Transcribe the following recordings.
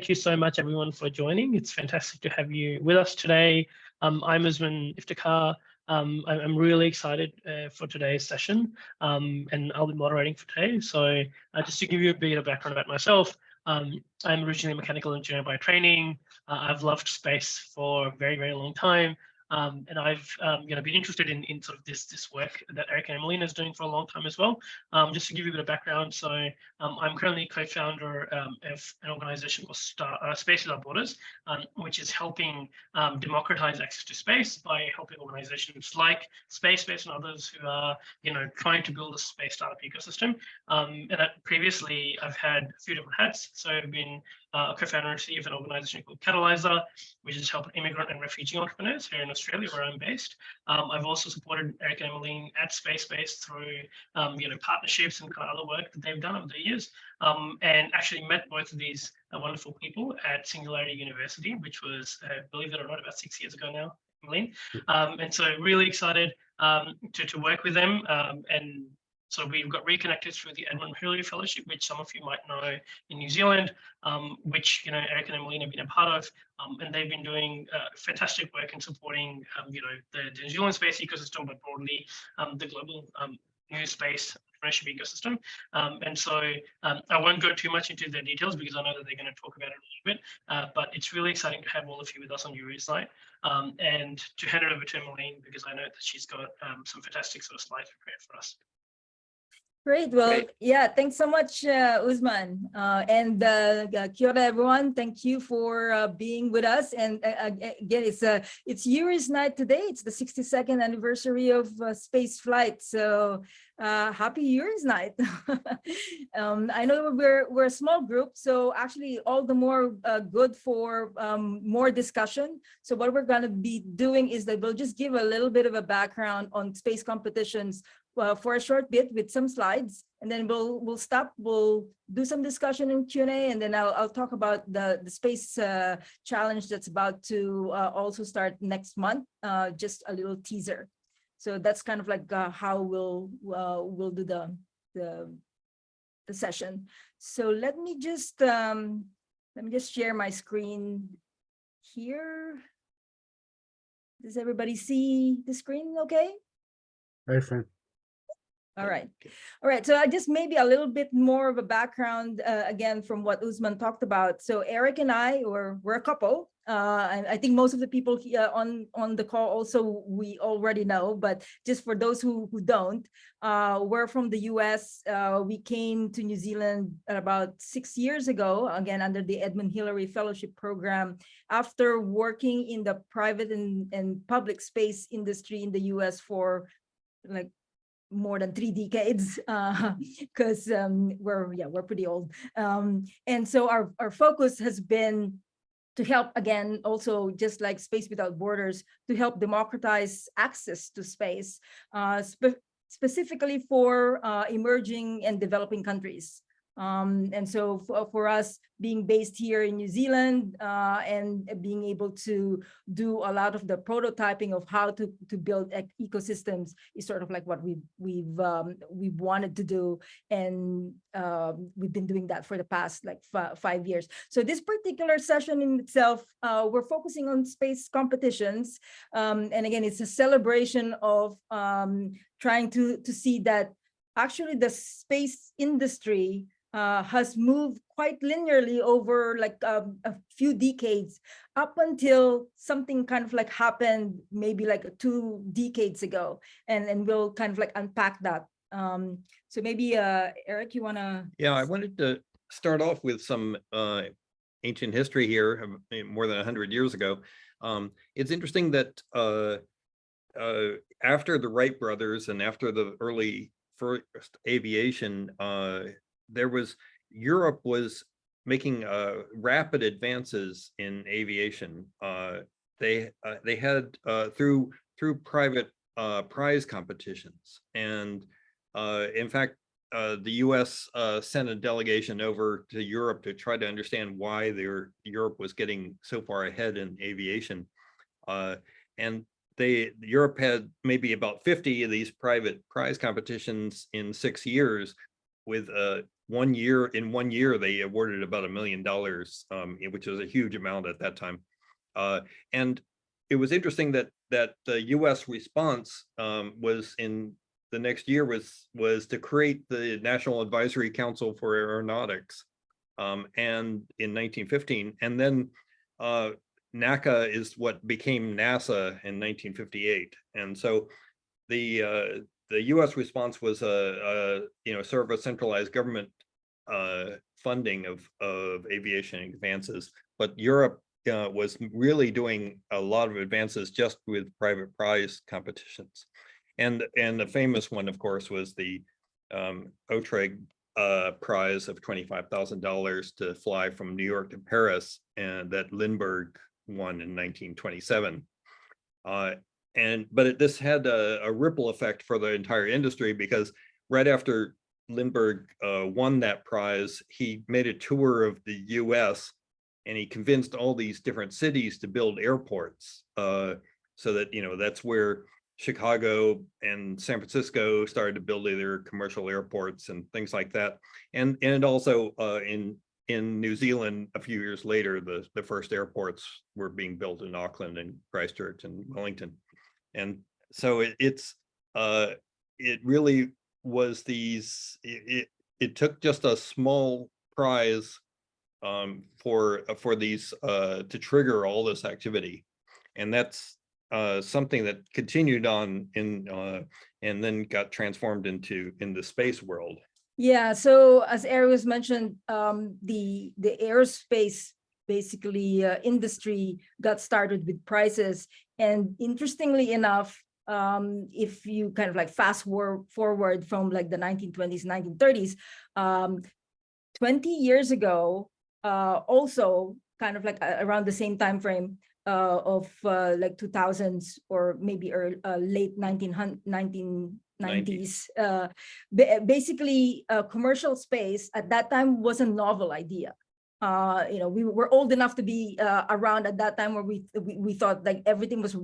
thank you so much, everyone, for joining. It's fantastic to have you with us today. I'm Usman Iftikar. I'm really excited for today's session, and I'll be moderating for today. So just to give you a bit of background about myself, I'm originally a mechanical engineer by training. I've loved space for a very, very long time. And I've been interested in sort of this work that Eric and Emeline is doing for a long time as well. Just to give you a bit of background, so I'm currently co-founder of an organization called Space Without Borders, which is helping democratize access to space by helping organizations like SpaceBase and others who are trying to build a space startup ecosystem. And previously, I've had a few different hats. So I've been a co-founder and CEO of an organization called Catalyst, which is helping immigrant and refugee entrepreneurs here in Australia, where I'm based. I've also supported Eric and Emeline at SpaceBase through partnerships and kind of other work that they've done over the years, and actually met both of these wonderful people at Singularity University, which was, believe it or not, about 6 years ago now, Emeline. And so really excited to work with them. And so we've got reconnected through the Edmund Hillary Fellowship, which some of you might know in New Zealand, which Eric and Emeline have been a part of, and they've been doing fantastic work in supporting the New Zealand space ecosystem, but broadly the global new space entrepreneurship ecosystem. And so I won't go too much into the details because I know that they're going to talk about it a little bit, but it's really exciting to have all of you with us on your side, and to hand it over to Emeline because I know that she's got some fantastic sort of slides prepared for us. Great. Well, yeah, thanks so much, Usman. And kia ora, everyone. Thank you for being with us. And again, it's Yuri's night today. It's the 62nd anniversary of space flight. So happy Yuri's night. I know we're a small group, so actually all the more good for more discussion. So what we're going to be doing is that we'll just give a little bit of a background on space competitions for a short bit with some slides, and then we'll stop. We'll do some discussion in Q&A, and then I'll talk about the space challenge that's about to also start next month. Just a little teaser. So that's kind of like how we'll do the session. So let me just share my screen here. Does everybody see the screen? Okay. Very fine. All right. So I just maybe a little bit more of a background again from what Usman talked about. So Eric and I, we're a couple. And I think most of the people here on the call also we already know, but just for those who don't, we're from the US. We came to New Zealand about 6 years ago, again under the Edmund Hillary Fellowship Program, after working in the private and public space industry in the US for like more than 3 decades, because we're pretty old. And so our focus has been to help, again, also just like Space Without Borders, to help democratize access to space, specifically for emerging and developing countries. And so for us being based here in New Zealand and being able to do a lot of the prototyping of how to build ecosystems is sort of like what we've wanted to do, and we've been doing that for the past like 5 years. So this particular session in itself, we're focusing on space competitions, and again, it's a celebration of trying to see that actually the space industry has moved quite linearly over like a few decades up until something kind of like happened maybe like 2 decades ago, and we'll kind of like unpack that. So maybe Eric, you want to? Yeah, I wanted to start off with some ancient history here, more than 100 years ago. It's interesting that after the Wright brothers and after the early first aviation, Europe was making rapid advances in aviation. They had through private prize competitions, and in fact, the U.S. sent a delegation over to Europe to try to understand why Europe was getting so far ahead in aviation, and Europe had maybe about 50 of these private prize competitions in 6 years, with in 1 year, they awarded about $1 million, which was a huge amount at that time. And it was interesting that the U.S. response was in the next year was to create the National Advisory Council for Aeronautics, and in 1915, and then NACA is what became NASA in 1958, and so the U.S. response was sort of a centralized government funding of aviation advances, but Europe was really doing a lot of advances just with private prize competitions, and the famous one, of course, was the Otreg prize of $25,000 to fly from New York to Paris, and that Lindbergh won in 1927. But this had a ripple effect for the entire industry, because right after Lindbergh won that prize, he made a tour of the US and he convinced all these different cities to build airports, so that, that's where Chicago and San Francisco started to build their commercial airports and things like that. And also in New Zealand, a few years later, the first airports were being built in Auckland and Christchurch and Wellington. And so it really was it took just a small prize for these to trigger all this activity, and that's something that continued on and then got transformed in the space world. Yeah, so as Arius mentioned, the aerospace basically industry got started with prizes, and interestingly enough, if you kind of like fast forward from like the 1920s, 1930s, 20 years ago, also kind of like around the same time frame of like 2000s or maybe late 1990s, basically commercial space at that time was a novel idea. We were old enough to be around at that time where we thought like everything was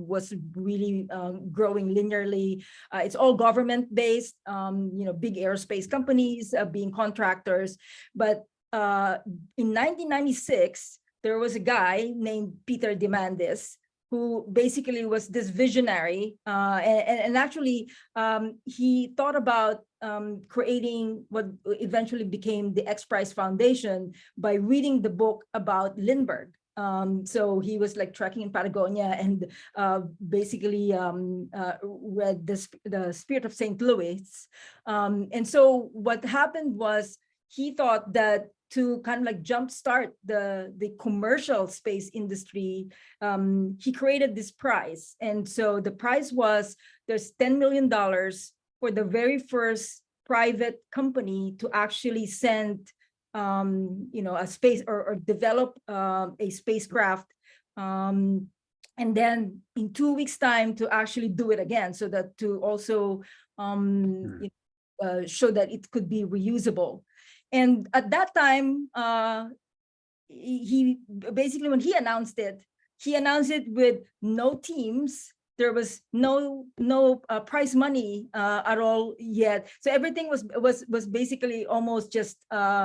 really growing linearly. It's all government based, big aerospace companies being contractors. But in 1996, there was a guy named Peter Diamandis who basically was this visionary, and actually he thought about creating what eventually became the X Prize Foundation by reading the book about Lindbergh. So he was like trekking in Patagonia and basically read the Spirit of St. Louis. And so what happened was he thought that to kind of like jumpstart the commercial space industry, he created this prize. And so the prize was, there's $10 million for the very first private company to actually send, a space or develop a spacecraft, and then in 2 weeks' time to actually do it again, so that to also show that it could be reusable. And at that time, he basically, when he announced it with no teams. There was no prize money at all yet. So everything was basically almost just.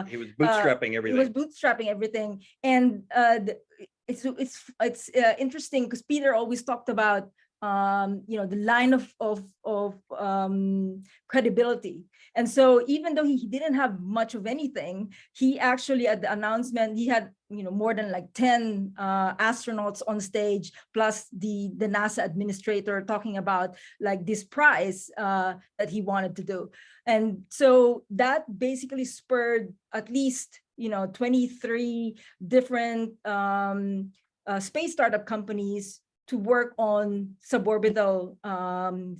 He was bootstrapping everything. He was bootstrapping everything, and it's interesting because Peter always talked about the line of credibility. And so even though he didn't have much of anything, he actually at the announcement, he had more than like 10 astronauts on stage, plus the NASA administrator talking about like this prize that he wanted to do. And so that basically spurred at least 23 different space startup companies to work on suborbital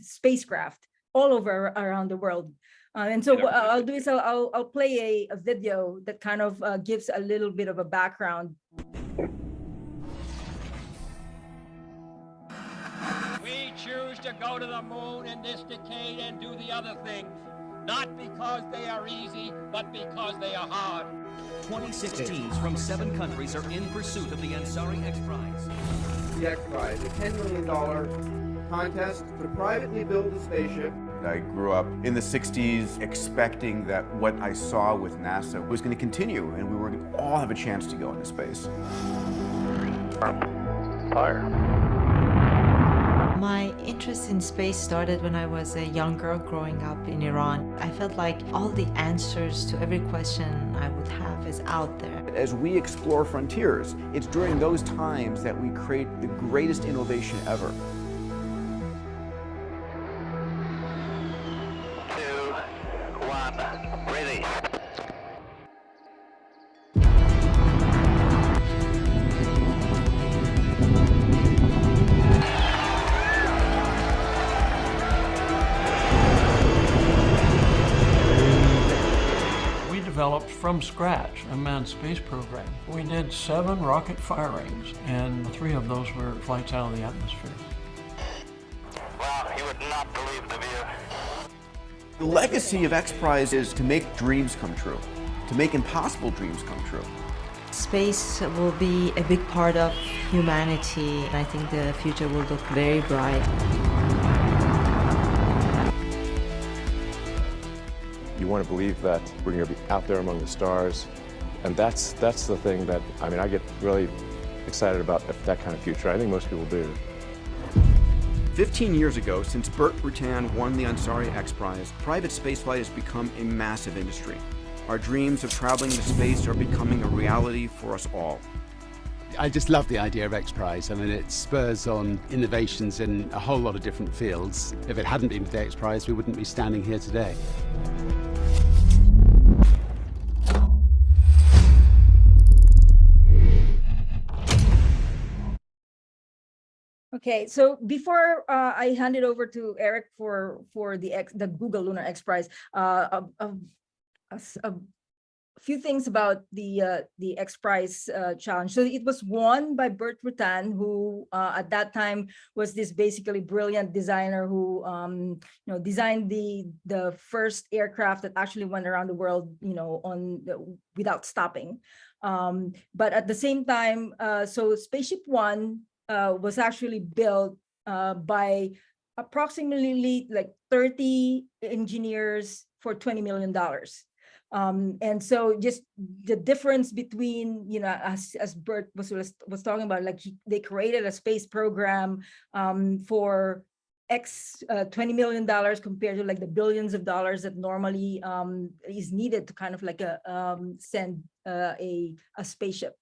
spacecraft all over around the world. And so what I'll do is I'll play a video that kind of gives a little bit of a background. We choose to go to the moon in this decade and do the other things, not because they are easy, but because they are hard. 26 teams from 7 countries are in pursuit of the Ansari X Prize. The X Prize, a $10 million contest to privately build a spaceship I grew up in the 60s expecting that what I saw with NASA was going to continue and we were going to all have a chance to go into space. Fire. My interest in space started when I was a young girl growing up in Iran. I felt like all the answers to every question I would have is out there. As we explore frontiers, it's during those times that we create the greatest innovation ever. 2, 1, ready. Developed from scratch a manned space program. We did 7 rocket firings, and 3 of those were flights out of the atmosphere. Wow, you would not believe the view. The legacy of X Prize is to make dreams come true, to make impossible dreams come true. Space will be a big part of humanity, and I think the future will look very bright. You want to believe that we're going to be out there among the stars, and that's the thing that, I mean, I get really excited about that kind of future. I think most people do. 15 years ago, since Burt Rutan won the Ansari X Prize, private spaceflight has become a massive industry. Our dreams of traveling to space are becoming a reality for us all. I just love the idea of X Prize. I mean, it spurs on innovations in a whole lot of different fields. If it hadn't been for the X Prize, we wouldn't be standing here today. Okay, so before I hand it over to Eric for the Google Lunar X Prize, a few things about the X Prize challenge. So it was won by Burt Rutan, who at that time was this basically brilliant designer who designed the first aircraft that actually went around the world, without stopping. But at the same time, so Spaceship One was actually built by approximately like 30 engineers for $20 million. And so just the difference between, as Burt was talking about, like they created a space program for $20 million compared to like the billions of dollars that normally is needed to kind of like send a spaceship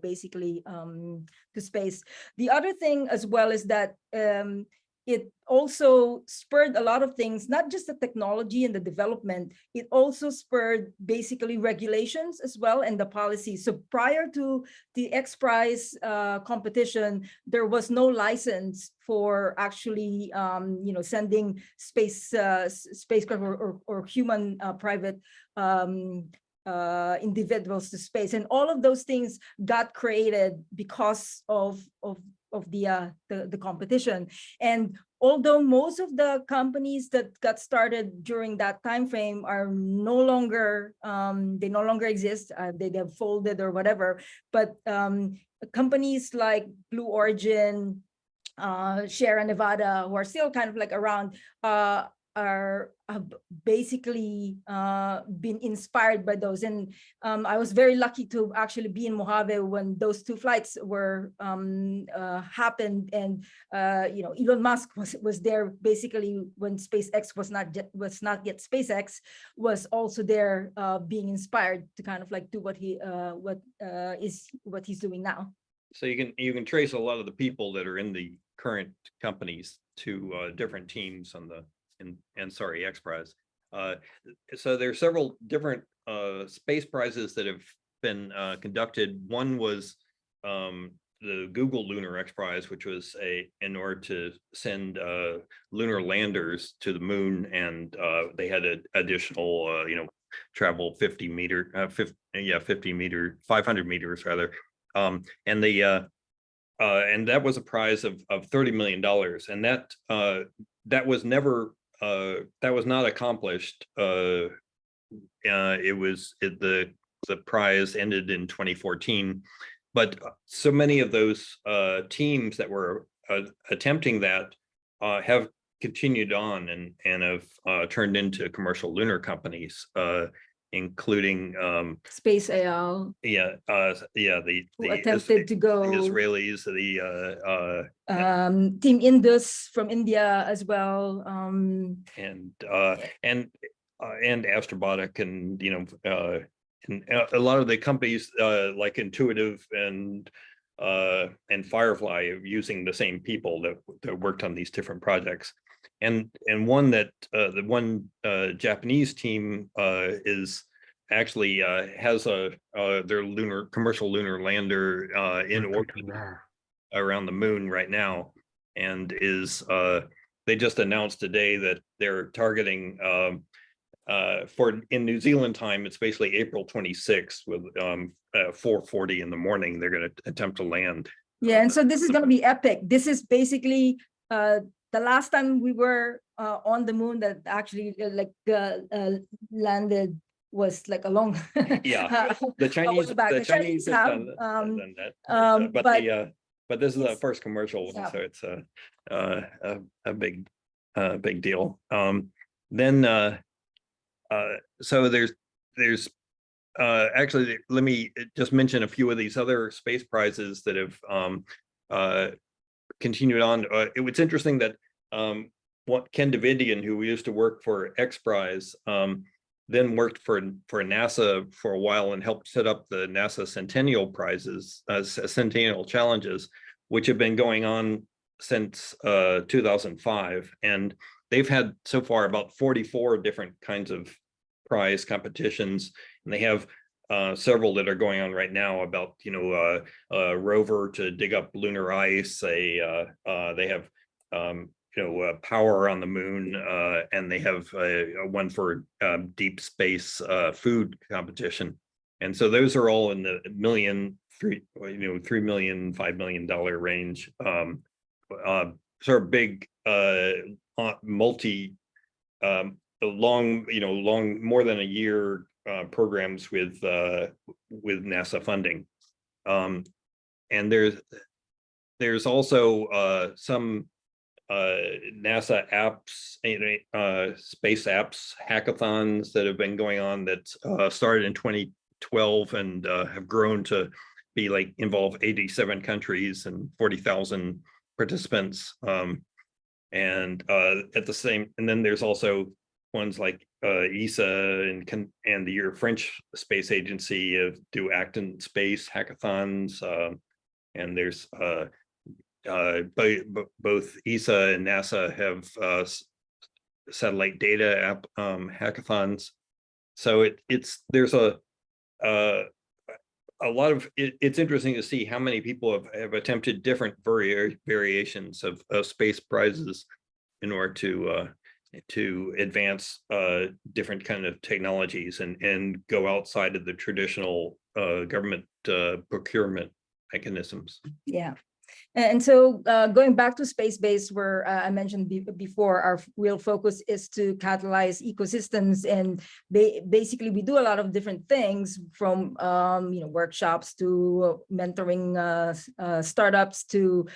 basically to space. The other thing as well is that it also spurred a lot of things, not just the technology and the development, it also spurred basically regulations as well and the policy. So prior to the X Prize competition, there was no license for actually, sending spacecraft or human private individuals to space, and all of those things got created because of the competition. And although most of the companies that got started during that time frame are no longer they no longer exist, they have folded or whatever, but companies like Blue Origin, Sierra Nevada, who are still kind of like around, have basically been inspired by those. And I was very lucky to actually be in Mojave when those 2 flights were happened, and Elon Musk was there basically when SpaceX was not yet SpaceX, was also there being inspired to kind of like do what he's doing now. So you can trace a lot of the people that are in the current companies to different teams on the Ansari X Prize. So there are several different space prizes that have been conducted. One was the Google Lunar X Prize, which was in order to send lunar landers to the moon, and they had an additional travel 500 meters rather, and that was a prize of $30 million, and that was never that was not accomplished. The prize ended in 2014, but so many of those teams that were attempting that have continued on and have turned into commercial lunar companies, including Space AL. the Who attempted to go. The Israelis, Team Indus from India as well. And Astrobotic, and and a lot of the companies like Intuitive and Firefly are using the same people that worked on these different projects. And one that the one Japanese team is actually has their commercial lunar lander in orbit around the moon right now, and is they just announced today that they're targeting in New Zealand time, it's basically April 26th with 4:40 in the morning. They're going to attempt to land. Yeah, and so this is going to be epic. This is basically the last time we were on the moon that actually landed was like a long yeah. The Chinese have done that. But this is the first commercial one, so it's a big deal. So there's actually, let me just mention a few of these other space prizes that have continued on. It's interesting that Ken Davidian, who used to work for X Prize, then worked for NASA for a while and helped set up the NASA Centennial Prizes, Centennial Challenges, which have been going on since 2005. And they've had so far about 44 different kinds of prize competitions, and they have several that are going on right now about a rover to dig up lunar ice. They have power on the moon, and they have one for deep space food competition. And so those are all in the $3 million, $5 million range. Sort of big long more than a year programs with NASA funding. And there's also some NASA apps, space apps hackathons that have been going on that started in 2012 and have grown to be involve 87 countries and 40,000 participants. And then there's also ones like ESA and the French Space Agency do Acton Space hackathons, and there's both ESA and NASA have satellite data app hackathons. So there's a lot of it's interesting to see how many people have attempted different variations of space prizes in order to advance different kind of technologies and go outside of the traditional government procurement mechanisms. Yeah. And so going back to SpaceBase, where I mentioned before, our real focus is to catalyze ecosystems. And basically, we do a lot of different things, from workshops to mentoring startups to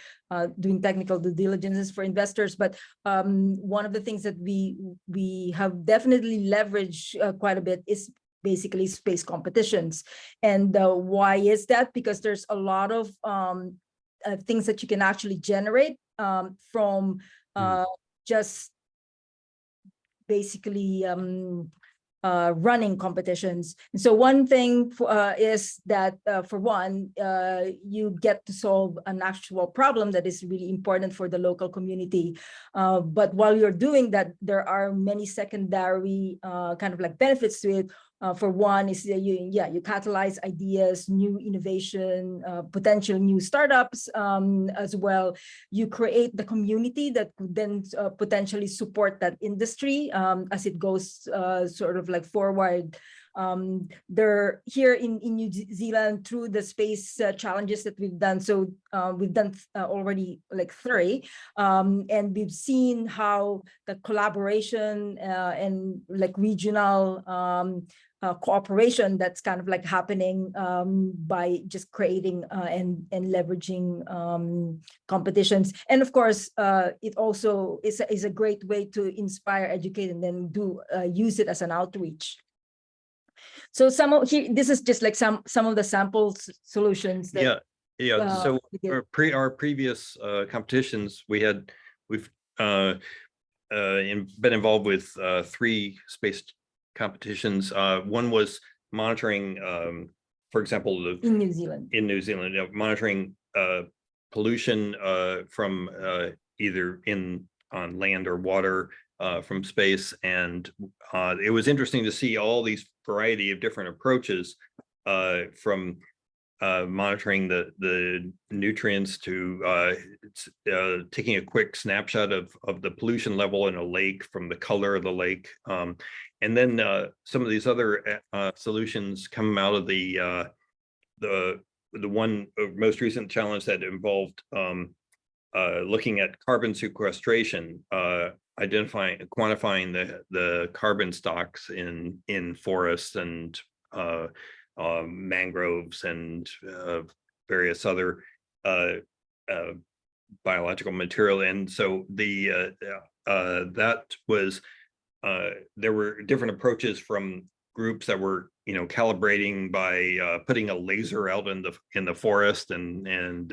doing technical due diligences for investors. But one of the things that we have definitely leveraged quite a bit is basically space competitions. And why is that? Because there's a lot of things that you can actually generate from just basically running competitions. And so one thing is that for one, you get to solve an actual problem that is really important for the local community. But while you're doing that, there are many secondary kind of like benefits to it. For one is you catalyze ideas, new innovation, potential new startups as well. You create the community that could then potentially support that industry as it goes sort of like forward. They're here in New Zealand through the space challenges that we've done. So we've done already like 3, and we've seen how the collaboration and like regional cooperation that's kind of like happening by just creating and leveraging competitions. And of course, it also is a great way to inspire, educate, and then use it as an outreach. So this is just like some of the sample solutions that so our previous competitions, we've been involved with 3 space competitions. One was monitoring, for example, in New Zealand, monitoring pollution from either on land or water from space. And it was interesting to see all these variety of different approaches, from monitoring the nutrients to taking a quick snapshot of the pollution level in a lake from the color of the lake. And then some of these other solutions come out of the one most recent challenge that involved looking at carbon sequestration, quantifying the carbon stocks in forests and mangroves and various other biological material. And so that was there were different approaches from groups that were calibrating by putting a laser out in the forest and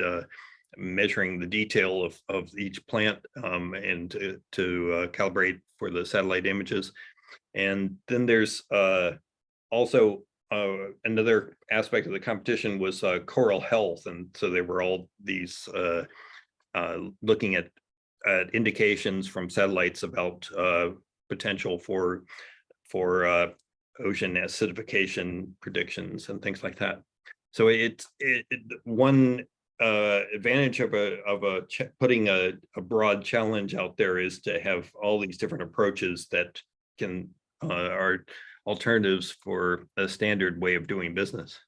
measuring the detail of each plant and to calibrate for the satellite images. And then there's also another aspect of the competition was coral health, and so they were all these looking at indications from satellites about potential for ocean acidification predictions and things like that. So one advantage of putting a broad challenge out there is to have all these different approaches that are alternatives for a standard way of doing business.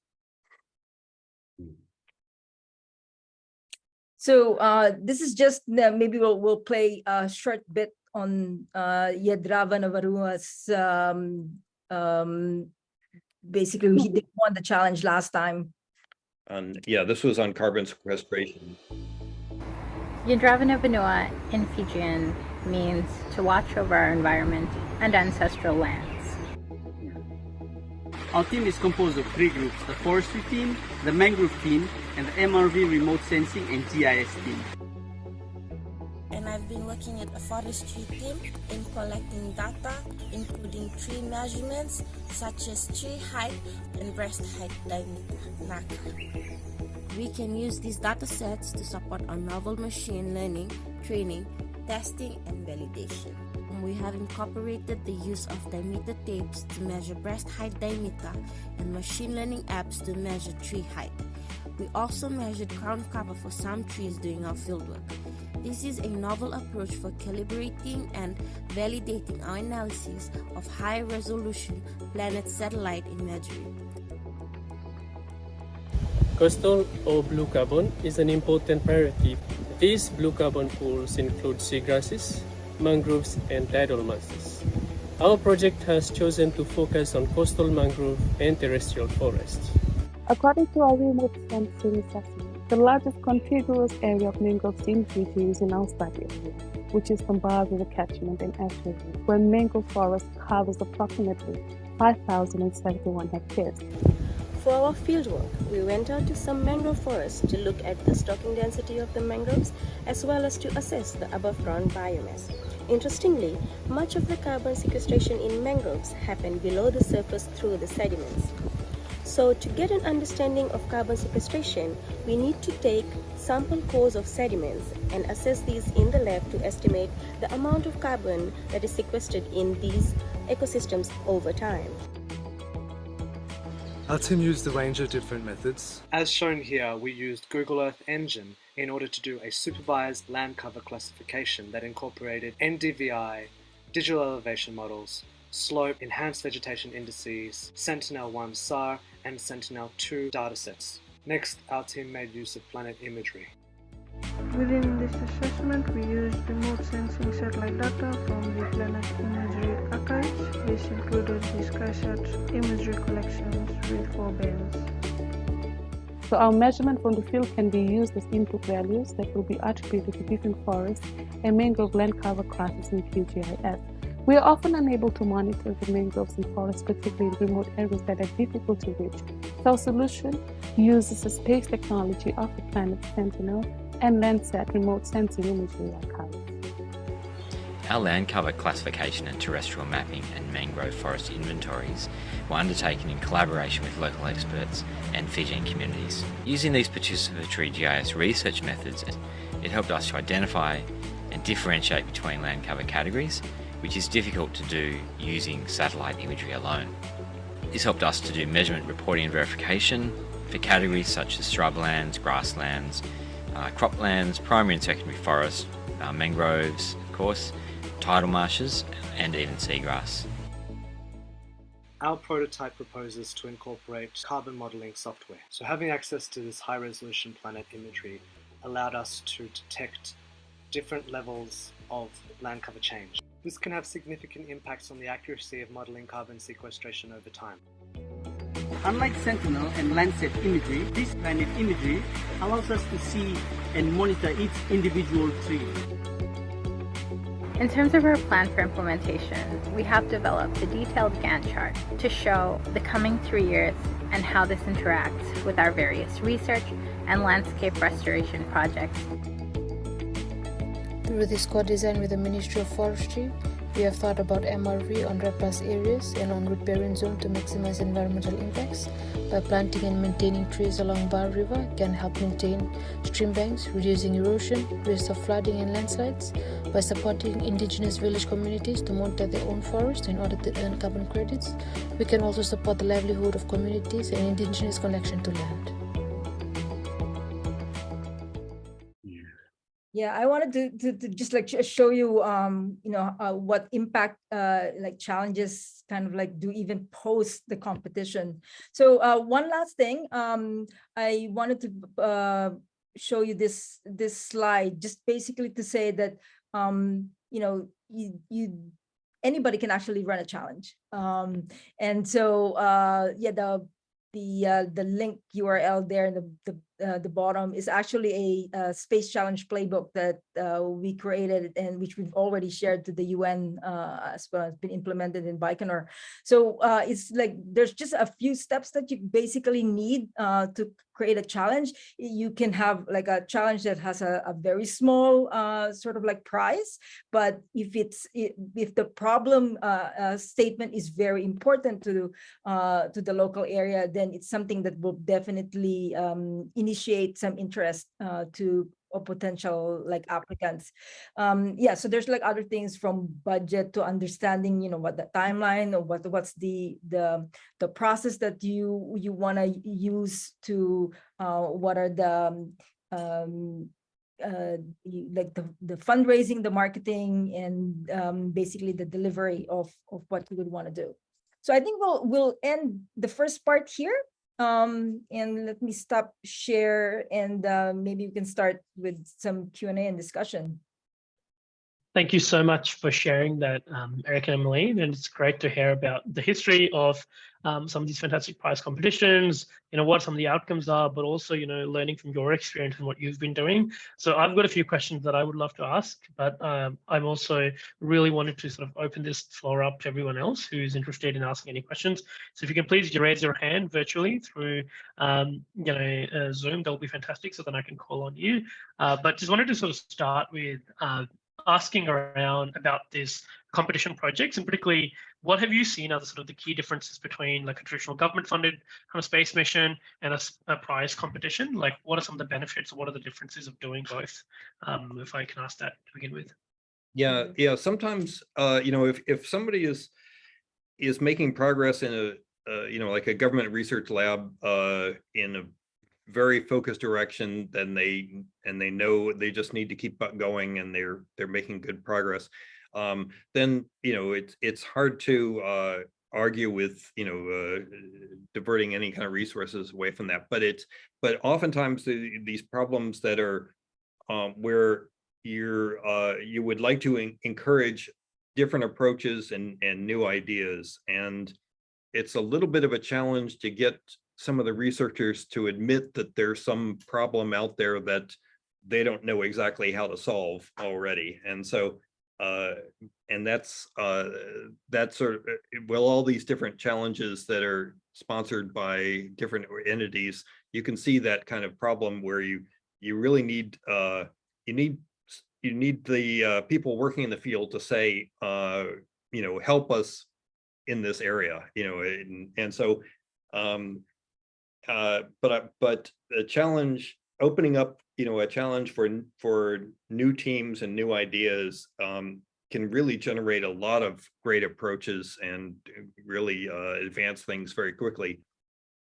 So this is just maybe we'll play a short bit on Yedrava Navarua's basically he won the challenge last time. This was on carbon sequestration. Yedrava Vanua in Fijian means to watch over our environment and ancestral lands. Our team is composed of 3 groups: the forestry team, the mangrove team, and the MRV remote sensing and GIS team. And I've been working at a forestry team in collecting data, including tree measurements such as tree height and breast height diameter, NACA. We can use these data sets to support our novel machine learning, training, testing, and validation. We have incorporated the use of diameter tapes to measure breast height diameter and machine learning apps to measure tree height. We also measured crown cover for some trees during our fieldwork. This is a novel approach for calibrating and validating our analysis of high-resolution planet satellite imagery. Coastal or blue carbon is an important priority. These blue carbon pools include seagrasses, mangroves, and tidal masses. Our project has chosen to focus on coastal mangrove and terrestrial forests. According to our remote sensing assessment, the largest contiguous area of mangroves in Fiji is in our study area, which is the Bar River catchment in Australia, where mangrove forest covers approximately 5,071 hectares. For our fieldwork, we went out to some mangrove forests to look at the stocking density of the mangroves as well as to assess the above-ground biomass. Interestingly, much of the carbon sequestration in mangroves happened below the surface through the sediments. So to get an understanding of carbon sequestration, we need to take sample cores of sediments and assess these in the lab to estimate the amount of carbon that is sequestered in these ecosystems over time. Our team used a range of different methods. As shown here, we used Google Earth Engine in order to do a supervised land cover classification that incorporated NDVI, digital elevation models, slope, enhanced vegetation indices, Sentinel-1 SAR, and Sentinel-2 datasets. Next, our team made use of planet imagery. Within this assessment, we used remote sensing satellite data from the Planet Imagery Archive which included discussions, imagery collections with forbearance. So our measurement from the field can be used as input values that will be attributed to different forests and mangrove land cover classes in QGIS. We are often unable to monitor the mangroves and forests, particularly in remote areas that are difficult to reach. So our solution uses the space technology of the Planet Sentinel and Landsat remote sensing imagery archives. Our land cover classification and terrestrial mapping and mangrove forest inventories were undertaken in collaboration with local experts and Fijian communities. Using these participatory GIS research methods, it helped us to identify and differentiate between land cover categories, which is difficult to do using satellite imagery alone. This helped us to do measurement reporting and verification for categories such as shrublands, grasslands, croplands, primary and secondary forests, mangroves, of course, tidal marshes, and even seagrass. Our prototype proposes to incorporate carbon modeling software. So having access to this high-resolution planet imagery allowed us to detect different levels of land cover change. This can have significant impacts on the accuracy of modeling carbon sequestration over time. Unlike Sentinel and Landsat imagery, this planet imagery allows us to see and monitor each individual tree. In terms of our plan for implementation, we have developed a detailed Gantt chart to show the coming 3 years and how this interacts with our various research and landscape restoration projects. Through this co-design with the Ministry of Forestry, we have thought about MRV on REPAS areas and on riparian zone to maximize environmental impacts. By planting and maintaining trees along Bar River can help maintain stream banks, reducing erosion, risk of flooding and landslides. By supporting indigenous village communities to monitor their own forests in order to earn carbon credits, we can also support the livelihood of communities and indigenous connection to land. Yeah, I wanted to just like show you, what impact like challenges kind of like do even post the competition. So one last thing, I wanted to show you this slide, just basically to say that anybody can actually run a challenge, and so the link URL there in the bottom is actually a space challenge playbook that we created and which we've already shared to the UN as well. It's been implemented in Baikonur. So it's like there's just a few steps that you basically need to create a challenge. You can have like a challenge that has a very small sort of like prize, but if the problem statement is very important to the local area, then it's something that will definitely initiate some interest to potential like applicants. So there's like other things from budget to understanding, what the timeline or what's the process that you want to use to what are the the fundraising, the marketing, and basically the delivery of what you would want to do. So I think we'll end the first part here. And let me stop share and maybe we can start with some Q&A and discussion. Thank you so much for sharing that, Eric and Emeline, and it's great to hear about the history of some of these fantastic prize competitions, what some of the outcomes are, but also, learning from your experience and what you've been doing. So I've got a few questions that I would love to ask, but I'm also really wanted to sort of open this floor up to everyone else who's interested in asking any questions. So if you can please raise your hand virtually through, Zoom, that will be fantastic, so then I can call on you. But just wanted to sort of start with asking around about this competition projects, and particularly what have you seen are the sort of the key differences between like a traditional government funded kind of space mission and a prize competition? Like what are some of the benefits, or what are the differences of doing both? If I can ask that to begin with. Yeah. Sometimes, if somebody is making progress in like a government research lab in a very focused direction, then they know they just need to keep going, and they're making good progress. Then it's hard to argue with diverting any kind of resources away from that. But oftentimes these problems that are where you would like to encourage different approaches and new ideas. And it's a little bit of a challenge to get some of the researchers to admit that there's some problem out there that they don't know exactly how to solve already. And so and that's sort of, well, all these different challenges that are sponsored by different entities, you can see that kind of problem where you really need you need the people working in the field to say, you know, help us in this area, you know, and so but the challenge, opening up, you know, a challenge for new teams and new ideas can really generate a lot of great approaches and really advance things very quickly.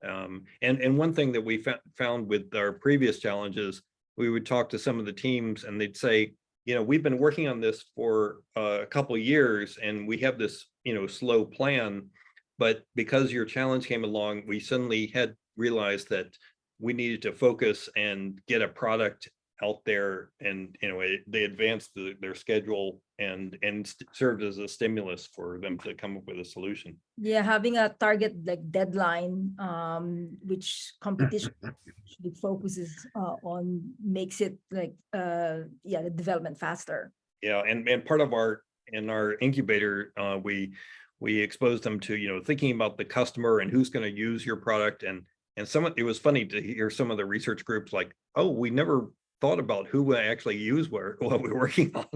And one thing that we found with our previous challenges, we would talk to some of the teams and they'd say, you know, we've been working on this for a couple of years and we have this, you know, slow plan, but because your challenge came along, we suddenly had realized that we needed to focus and get a product out there, and you know, they advanced their schedule and served as a stimulus for them to come up with a solution. Yeah, having a target like deadline, which competition actually focuses on, makes it like yeah, the development faster. Yeah, and part of our incubator, we exposed them to, you know, thinking about the customer and who's going to use your product, and it was funny to hear some of the research groups like, oh, we never thought about who would actually use what we're working on.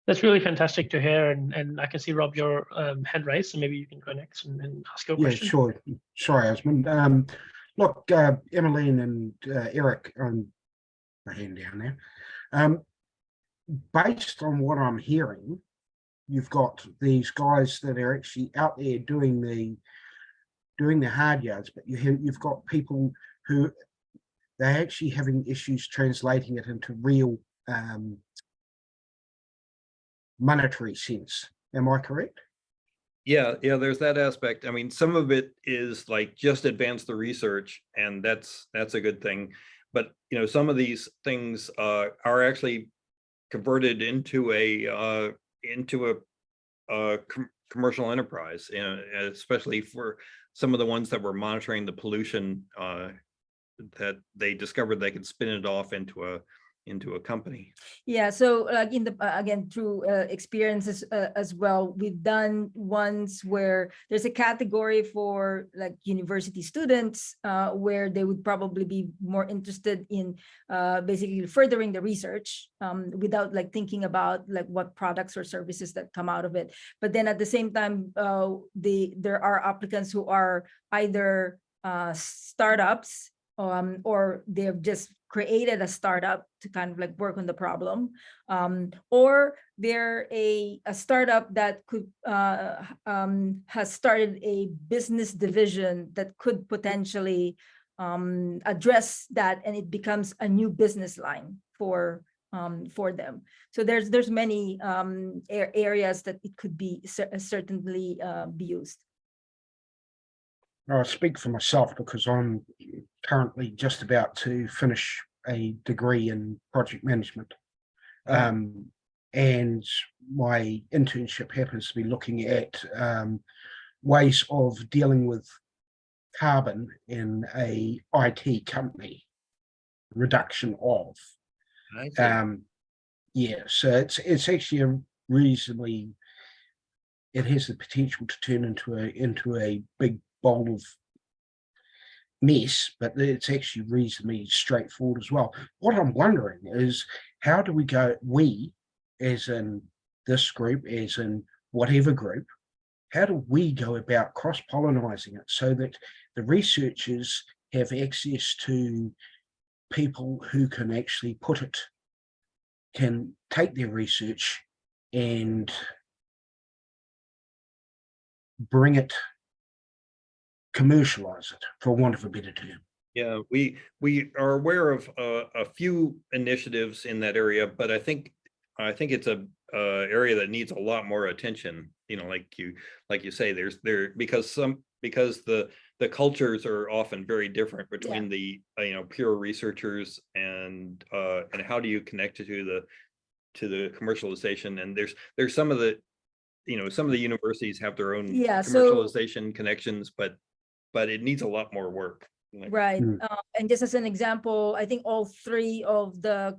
That's really fantastic to hear, and I can see, Rob, your hand raised, so maybe you can go next and ask your question. Yeah, sure. Sorry, Usman. Look, Emeline and Eric, my hand down there. Based on what I'm hearing, you've got these guys that are actually out there doing the hard yards, but you've got people who they're actually having issues translating it into real monetary sense. Am I correct? Yeah, there's that aspect. I mean, some of it is like just advance the research, and that's a good thing. But you know, some of these things are actually converted into a commercial enterprise, you know, especially for some of the ones that were monitoring the pollution, that they discovered they could spin it off into a company. Yeah, so like in the again, through experiences as well, we've done ones where there's a category for like university students where they would probably be more interested in basically furthering the research without like thinking about like what products or services that come out of it. But then at the same time, there are applicants who are either startups or they've just created a startup to kind of like work on the problem, or they're a startup that could has started a business division that could potentially address that, and it becomes a new business line for them. So there's many areas that it could be certainly be used. I'll speak for myself because I'm currently just about to finish a degree in project management. And my internship happens to be looking at ways of dealing with carbon in a IT company, reduction of. Yeah, so it's actually a reasonably, it has the potential to turn into a big bowl of mess, but it's actually reasonably straightforward as well. What I'm wondering is, how do we, as in this group, as in whatever group, how do we go about cross-pollinizing it so that the researchers have access to people who can actually can take their research and bring it, commercialize it, for want of a better term? Yeah, we are aware of a few initiatives in that area, but I think it's a area that needs a lot more attention. You know, like you say, because the cultures are often very different between the pure researchers and how do you connect it to the commercialization. And there's some of the, some of the universities have their own commercialization connections, but it needs a lot more work. Right. And just as an example, I think all three of the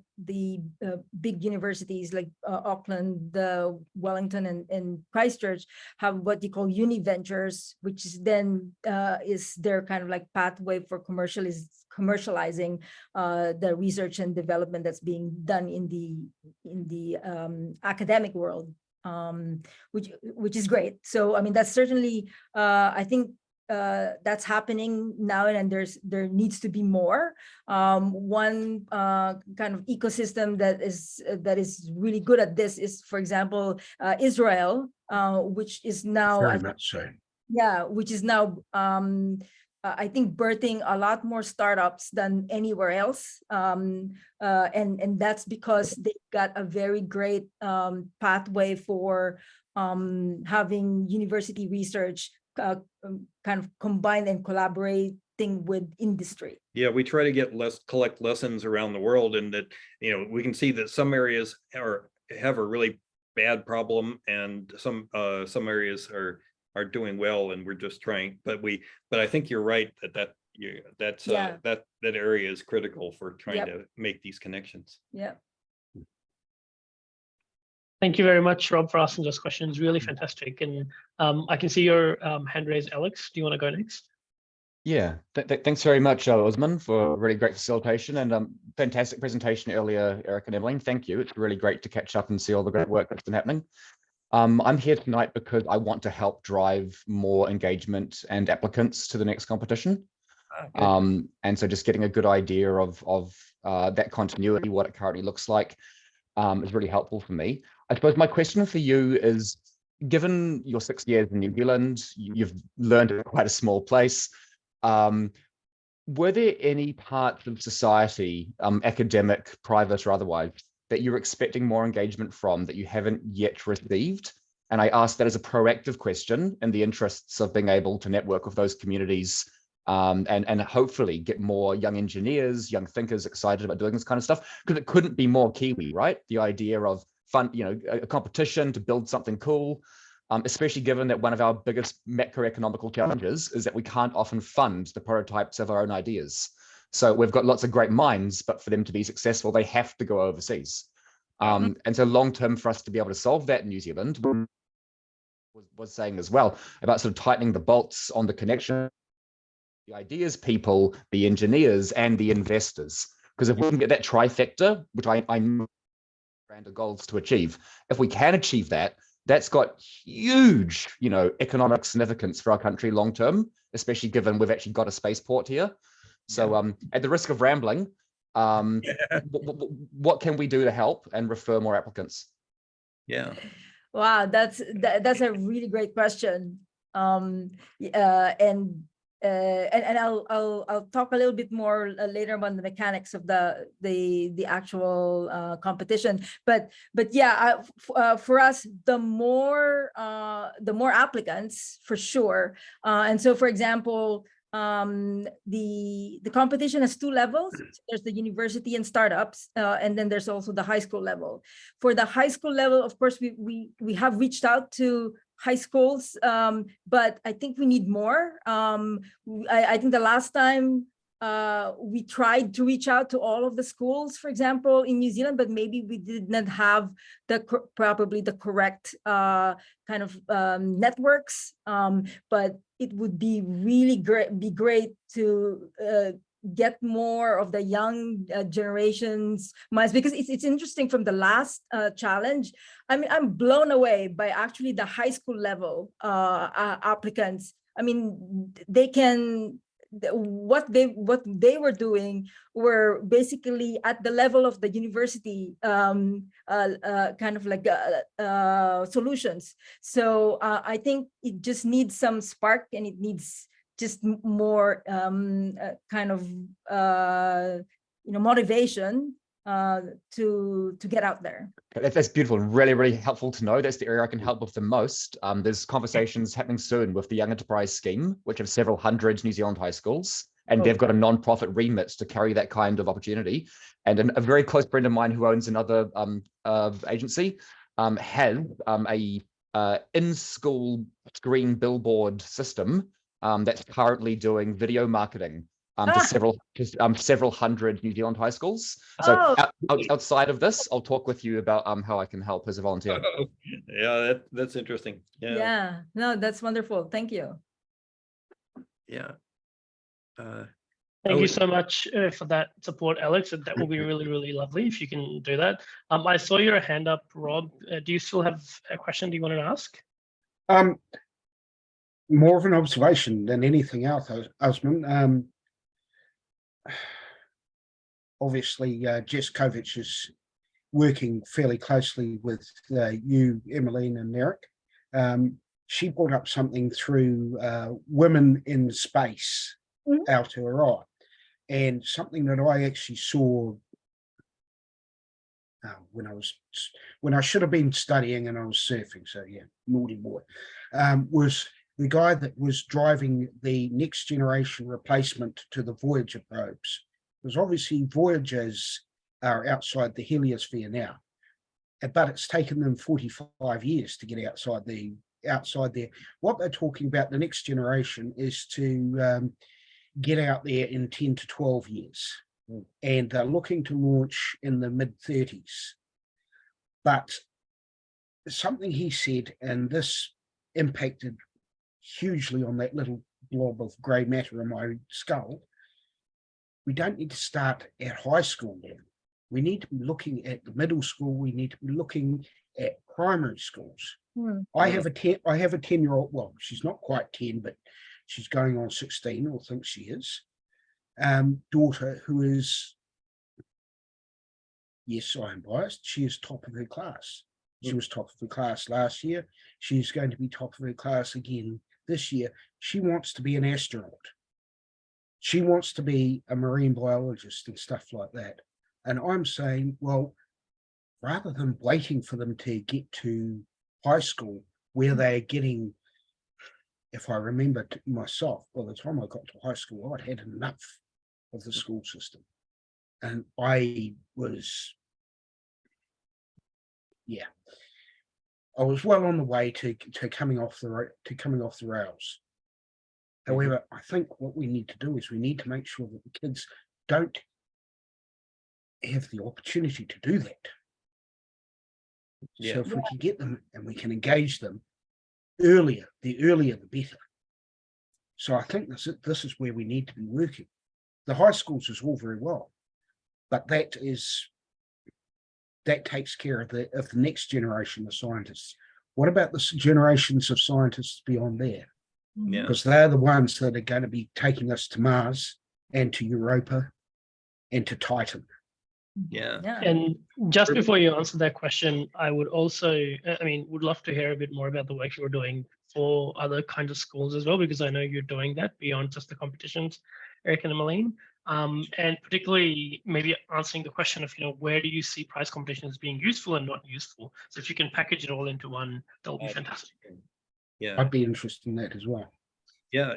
big universities like Auckland, Wellington, and Christchurch have what you call uni ventures, which is then is their kind of like pathway for commercializing the research and development that's being done in the academic world, which is great. So I mean, that's certainly I think that's happening now, and there needs to be more. One kind of ecosystem that is really good at this is, for example, Israel, which is now very much so. Yeah, which is now I think birthing a lot more startups than anywhere else, and that's because they got a very great pathway for having university research kind of combined and collaborating with industry. Yeah, we try to collect lessons around the world, and that we can see that some areas have a really bad problem, and some areas are doing well, and we're just trying. But I think you're right that area is critical for trying to make these connections. Yeah. Thank you very much, Rob, for asking those questions. Really fantastic. And I can see your hand raised, Alex. Do you want to go next? Yeah, thanks very much, Usman, for a really great facilitation and fantastic presentation earlier, Eric and Emeline. Thank you. It's really great to catch up and see all the great work that's been happening. I'm here tonight because I want to help drive more engagement and applicants to the next competition. And so just getting a good idea of that continuity, what it currently looks like, is really helpful for me. I suppose my question for you is, given your 6 years in New Zealand, you've learned in quite a small place. Were there any parts of society, academic, private or otherwise, that you're expecting more engagement from that you haven't yet received? And I ask that as a proactive question in the interests of being able to network with those communities and hopefully get more young engineers, young thinkers excited about doing this kind of stuff, because it couldn't be more Kiwi, right? The idea of fun, a competition to build something cool, especially given that one of our biggest macroeconomical challenges is that we can't often fund the prototypes of our own ideas. So we've got lots of great minds, but for them to be successful, they have to go overseas. And so long-term for us to be able to solve that in New Zealand, was saying as well about sort of tightening the bolts on the connection, the ideas people, the engineers, and the investors. Because if we can get that trifecta, which I know grander goals to achieve, if we can achieve that, that's got huge, economic significance for our country long-term, especially given we've actually got a spaceport here. So at the risk of rambling, what can we do to help and refer more applicants? Yeah. Wow, that's a really great question. And I'll talk a little bit more later about the mechanics of the actual competition. But yeah, for us, the more applicants for sure. And so, for example, the competition has two levels. So there's the university and startups, and then there's also the high school level. For the high school level, of course, we have reached out to high schools, but I think we need more. I think the last time we tried to reach out to all of the schools, for example, in New Zealand, but maybe we did not have probably the correct kind of networks. But it would be really great to get more of the young generations minds, because it's interesting from the last challenge. I mean, I'm blown away by actually the high school level applicants. I mean, what they were doing were basically at the level of the university kind of like solutions. So I think it just needs some spark, and it needs just more kind of motivation to get out there. That's beautiful. Really, really helpful to know. That's the area I can help with the most. There's conversations happening soon with the Young Enterprise Scheme, which have several hundred New Zealand high schools. and they've got a non-profit remit to carry that kind of opportunity. And a very close friend of mine who owns another agency has a in-school screen billboard system that's currently doing video marketing to several hundred New Zealand high schools. So outside of this, I'll talk with you about how I can help as a volunteer. Yeah, that's interesting. Yeah, no, that's wonderful. Thank you. Yeah. Thank you so much for that support, Alex. That will be really, really lovely if you can do that. I saw your hand up, Rob. Do you still have a question you wanted to ask? More of an observation than anything else, Usman. Obviously, Jess Kovic is working fairly closely with you, Emeline, and Eric. She brought up something through women in space, Aotearoa, and something that I actually saw when I should have been studying and I was surfing. So yeah, naughty boy. Was the guy that was driving the next generation replacement to the Voyager probes. Because obviously Voyagers are outside the heliosphere now, but it's taken them 45 years to get outside there. What they're talking about, the next generation, is to get out there in 10 to 12 years. And they're looking to launch in the mid-30s. But something he said, and this impacted hugely on that little blob of grey matter in my skull, we don't need to start at high school level. We need to be looking at the middle school. We need to be looking at primary schools. I have a 10-year-old, well, she's not quite 10, but she's going on 16, or thinks she is, daughter who is, yes, I am biased, she is top of her class. She was top of her class last year. She's going to be top of her class again this year. She wants to be an astronaut. She wants to be a marine biologist and stuff like that. And I'm saying, well, rather than waiting for them to get to high school, where they're getting, if I remember myself, by the time I got to high school, I'd had enough of the school system. And I was, yeah, I was well on the way to coming off the rails. However, I think what we need to do is we need to make sure that the kids don't have the opportunity to do that. So if we can get them and we can engage them earlier, the earlier the better. So I think this is where we need to be working. The high schools is all very well, but that takes care of the next generation of scientists. What about the generations of scientists beyond there? Yeah. Because they're the ones that are going to be taking us to Mars and to Europa and to Titan. Yeah. And just before you answer that question, I would also, would love to hear a bit more about the work you're doing for other kinds of schools as well, because I know you're doing that beyond just the competitions, Eric and Emeline. And particularly maybe answering the question of, where do you see prize competitions being useful and not useful? So if you can package it all into one, that'll be fantastic. Yeah, I'd be interested in that as well. Yeah,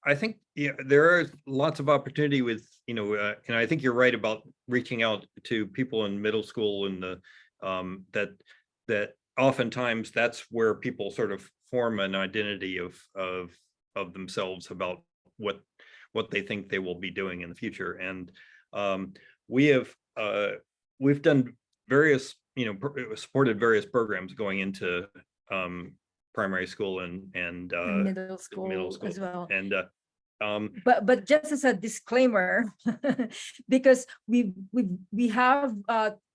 I think there are lots of opportunity with, and I think you're right about reaching out to people in middle school and that oftentimes that's where people sort of form an identity of themselves about what they think they will be doing in the future. And we've done various, supported various programs going into primary school and middle school as well. And but just as a disclaimer, because we have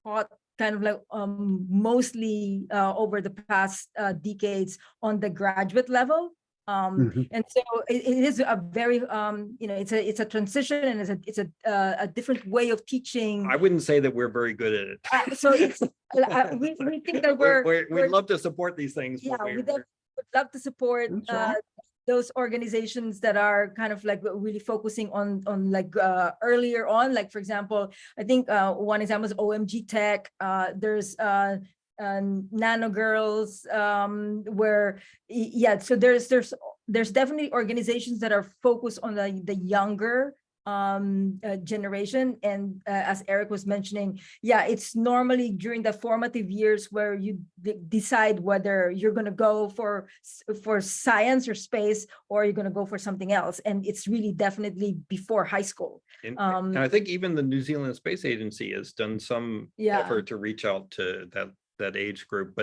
taught kind of like mostly over the past decades on the graduate level. And so it is a very it's a transition, and it's a different way of teaching. I wouldn't say that we're very good at it. So it's we think that we'd love to support these things. Yeah, we'd love to support those organizations that are kind of like really focusing on like earlier on. Like for example, I think one example is OMG Tech. There's Nano Girls, where so there's there's definitely organizations that are focused on the younger generation. And as Eric was mentioning, yeah, it's normally during the formative years where you decide whether you're going to go for science or space, or you're going to go for something else. And it's really definitely before high school. And I think even the New Zealand Space Agency has done some effort to reach out to that age group.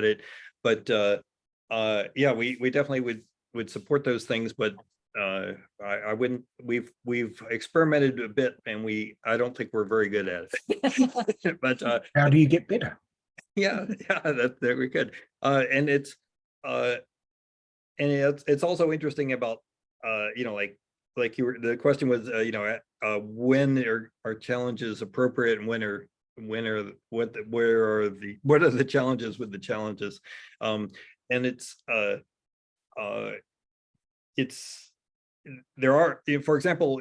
Yeah, we definitely would support those things, but I wouldn't. We've experimented a bit, and I don't think we're very good at it. But how do you get better? Yeah, that we could. And it's also interesting about like you were. The question was when are challenges appropriate, and what are the challenges with the challenges, and there are, for example,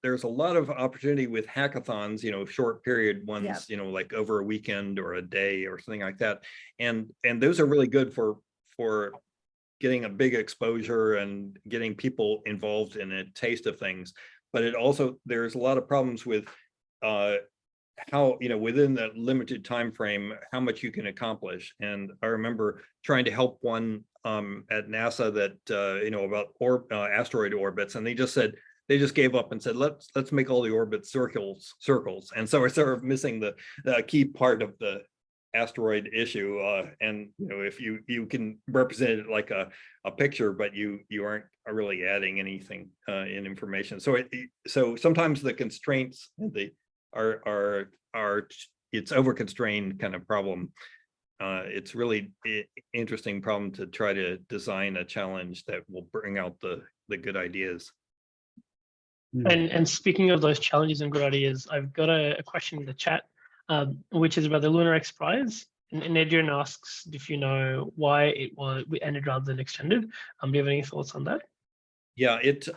there's a lot of opportunity with hackathons, short period ones, like over a weekend or a day or something like that. And those are really good for getting a big exposure and getting people involved in a taste of things. But there's a lot of problems with how, within that limited time frame, how much you can accomplish. And I remember trying to help one at NASA that about asteroid orbits, and they just gave up and said, let's make all the orbits circles. And so we're sort of missing the key part of the asteroid issue. And if you can represent it like a picture, but you aren't really adding anything in information. So sometimes the constraints are it's over constrained kind of problem. It's really interesting problem to try to design a challenge that will bring out the good ideas. And speaking of those challenges and good ideas, I've got a question in the chat, which is about the Lunar X Prize. And Adrian asks if you know why it ended rather than extended. Do you have any thoughts on that? Yeah, it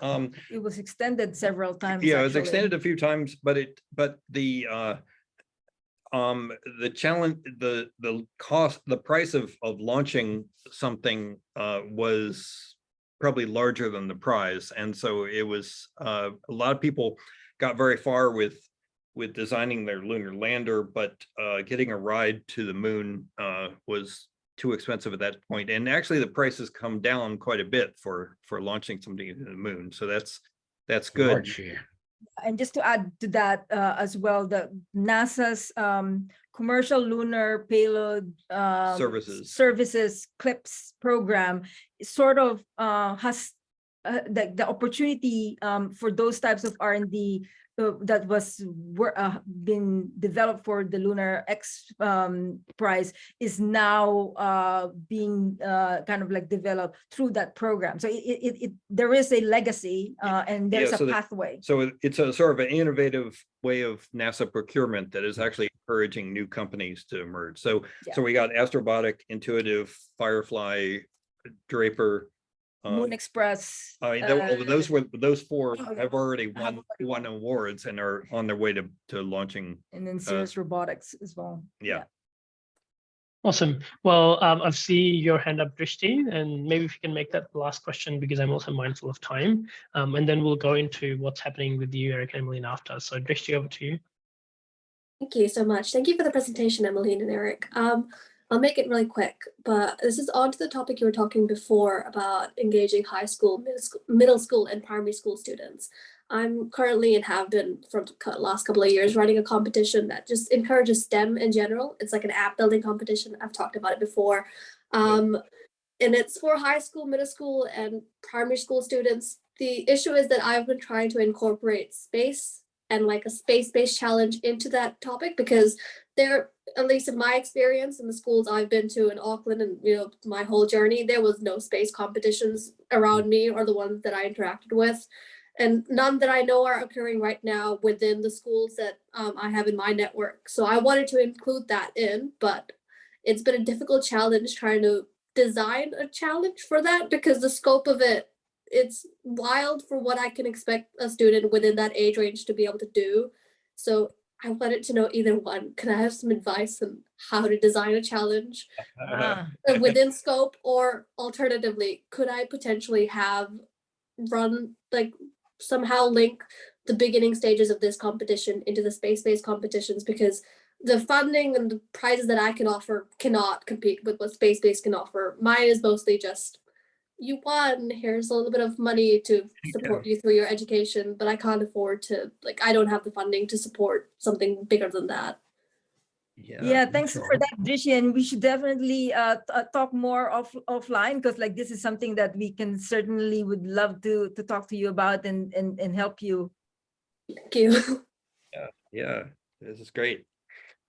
was extended several times. Yeah, it was extended a few times, but the challenge, the cost, the price of launching something was probably larger than the prize, and so it was a lot of people got very far with designing their lunar lander, but getting a ride to the moon was too expensive at that point. And actually the prices come down quite a bit for launching something into the moon, so that's good. And just to add to that as well, the NASA's commercial lunar payload services CLIPS program sort of has the opportunity for those types of R&D that was been developed for the Lunar X Prize is now being kind of like developed through that program. So there is a legacy and there's a pathway. So it's a sort of an innovative way of NASA procurement that is actually encouraging new companies to emerge. So we got Astrobotic, Intuitive, Firefly, Draper, Moon Express. Those four have already won awards and are on their way to launching. And then Cirrus Robotics as well. Yeah. Awesome. Well, I see your hand up, Drishti, and maybe if you can make that the last question, because I'm also mindful of time. And then we'll go into what's happening with you, Eric and Emeline, after. So Drishti, over to you. Thank you so much. Thank you for the presentation, Emeline and Eric. I'll make it really quick, but this is on to the topic you were talking before about engaging high school, middle school, and primary school students. I'm currently and have been for the last couple of years running a competition that just encourages STEM in general. It's like an app building competition. I've talked about it before. And it's for high school, middle school, and primary school students. The issue is that I've been trying to incorporate space and like a space-based challenge into that topic, because there, at least in my experience in the schools I've been to in Auckland and my whole journey, there was no space competitions around me or the ones that I interacted with, and none that I know are occurring right now within the schools that I have in my network. So I wanted to include that in, but it's been a difficult challenge trying to design a challenge for that, because the scope of it's wild for what I can expect a student within that age range to be able to do. So I wanted to know either one. Can I have some advice on how to design a challenge within scope, or alternatively, could I potentially have run, like somehow link the beginning stages of this competition into the SpaceBase competitions, because the funding and the prizes that I can offer cannot compete with what SpaceBase can offer. Mine is mostly just, you won, here's a little bit of money to support you through your education, but I can't afford to, like, I don't have the funding to support something bigger than that. Yeah, thanks for that, Drishi, and we should definitely talk more offline, because like this is something that we can certainly would love to talk to you about and help you. Thank you. Yeah, this is great.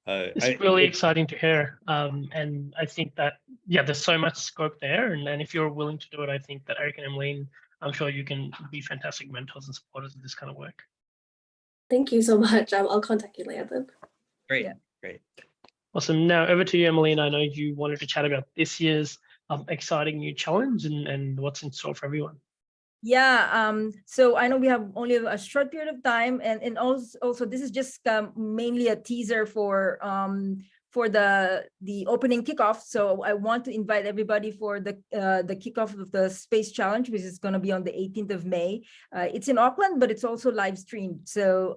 It's really exciting to hear, and I think that there's so much scope there, and if you're willing to do it, I think that Eric and Emeline, I'm sure you can be fantastic mentors and supporters of this kind of work. Thank you so much. I'll contact you later then. Great, great. Awesome. Now over to you, Emeline. I know you wanted to chat about this year's exciting new challenge and what's in store for everyone. Yeah, so I know we have only a short period of time, and also this is just mainly a teaser for the opening kickoff. So I want to invite everybody for the kickoff of the Space Challenge, which is going to be on the 18th of May. It's in Auckland, but it's also live streamed. So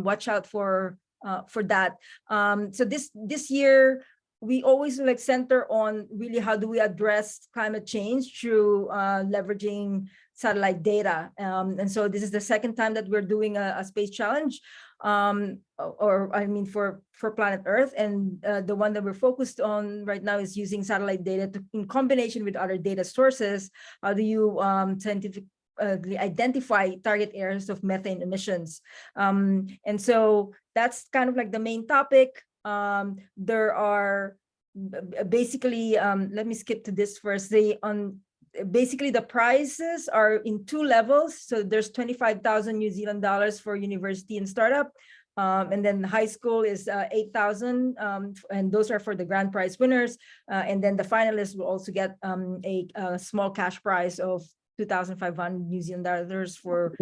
watch out for that. So this year, we always like center on really how do we address climate change through leveraging satellite data. And so this is the second time that we're doing a space challenge, or I mean for planet Earth. And the one that we're focused on right now is using satellite data in combination with other data sources. How do you scientifically identify target areas of methane emissions? And so that's kind of like the main topic. There are basically, let me skip to this first. Basically the prizes are in two levels. So there's 25,000 New Zealand dollars for university and startup. And then high school is 8,000, and those are for the grand prize winners. And then the finalists will also get a small cash prize of 2,500 New Zealand dollars for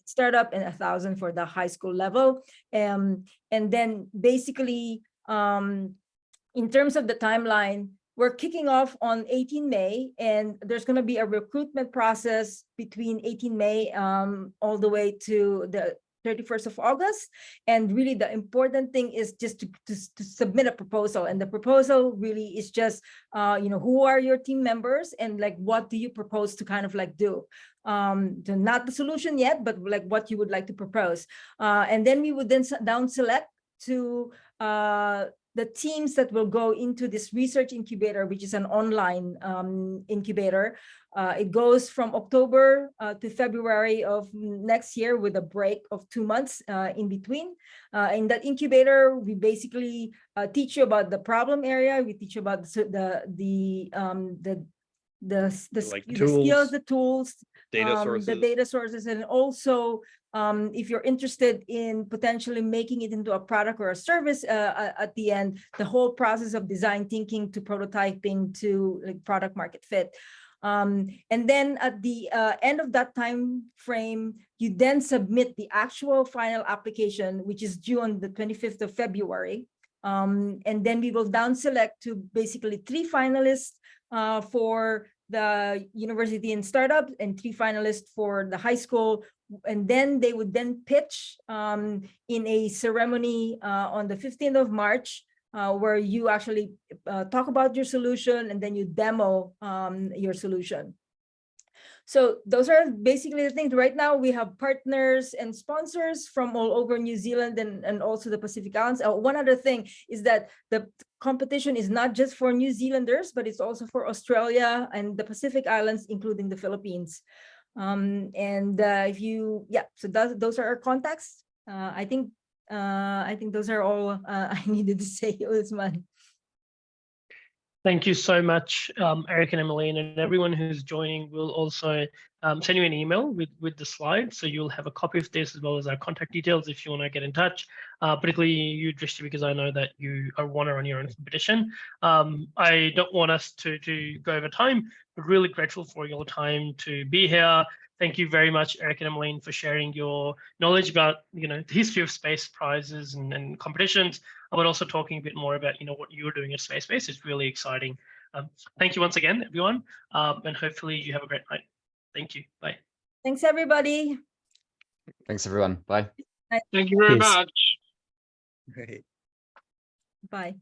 startup and 1,000 for the high school level. And then basically, in terms of the timeline, we're kicking off on 18 May, and there's going to be a recruitment process between 18 May all the way to the 31st of August. And really the important thing is just to submit a proposal. And the proposal really is just, who are your team members and like, what do you propose to kind of like do? Not the solution yet, but like what you would like to propose. And then we would then down select to the teams that will go into this research incubator, which is an online incubator. It goes from October to February of next year with a break of 2 months in between. In that incubator, we basically teach you about the problem area. We teach you about the skills, the tools, the data sources, and also if you're interested in potentially making it into a product or a service at the end, the whole process of design thinking to prototyping to like product market fit. And then at the end of that time frame, you then submit the actual final application, which is due on the 25th of February. And then we will down select to basically 3 finalists for the university and startup and 3 finalists for the high school. And then they would then pitch in a ceremony on the 15th of March, where you actually talk about your solution and then you demo your solution. So those are basically the things. Right now we have partners and sponsors from all over New Zealand and also the Pacific Islands. One other thing is that the competition is not just for New Zealanders, but it's also for Australia and the Pacific Islands, including the Philippines. So those are our contacts. I think those are all I needed to say, Usman. Thank you so much, Eric and Emeline, and everyone who's joining. We'll also send you an email with the slides, so you'll have a copy of this as well as our contact details if you want to get in touch. Particularly you, Drishi, because I know that you are one on your own competition. I don't want us to go over time, but really grateful for your time to be here. Thank you very much, Eric and Emeline, for sharing your knowledge about the history of space prizes and competitions, but also talking a bit more about what you're doing at SpaceBase. It's really exciting. Thank you once again, everyone, and hopefully you have a great night. Thank you. Bye. Thanks, everybody. Thanks, everyone. Bye. Thank you very Yes. much. Great. Bye.